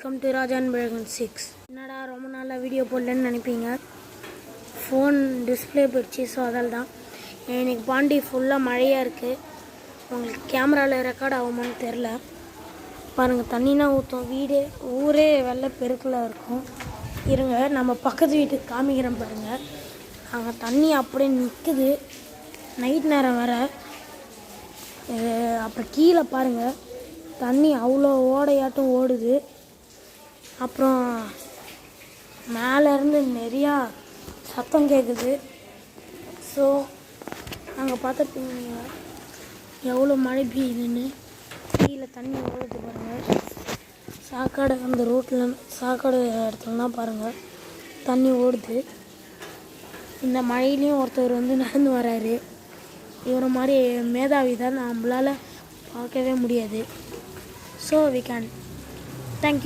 Welcome to ராஜான் பிழகன் 6. என்னடா ரொம்ப நாளாக வீடியோ போடலன்னு நினைப்பீங்க. ஃபோன் டிஸ்பிளே போயிடுச்சு, ஸோ அதால் தான். இன்னைக்கு பாண்டி ஃபுல்லாக மழையாக இருக்குது. உங்களுக்கு கேமராவில் ரெக்கார்ட் ஆகுமான்னு தெரில. பாருங்கள், தண்ணினா ஊற்றும், ஊரே வெள்ளை பெருக்கில் இருக்கும். இருங்க, நம்ம பக்கத்து வீட்டுக்கு காமிக்கிறேன் பாருங்கள். அங்கே தண்ணி அப்படியே நிற்குது, நைட் நேரம் வேறு. அப்புறம் கீழே பாருங்கள், தண்ணி அவ்வளோ ஓடையாட்டம் ஓடுது. அப்புறம் மேலேருந்து நிறையா சத்தம் கேட்குது. ஸோ அங்கே பார்த்துருப்பீங்க எவ்வளோ மழை பெய்யுதுன்னு. கீழே தண்ணி ஓடுது பாருங்கள். சாக்காடு அந்த ரோட்டில் சாக்காடு இடத்துலலாம் பாருங்கள் தண்ணி ஓடுது. இந்த மழையிலையும் ஒருத்தர் நடந்து வராரு. இவரை மாதிரி மேதாவி தான் நம்மளால் பார்க்கவே முடியாது. So we can thank you.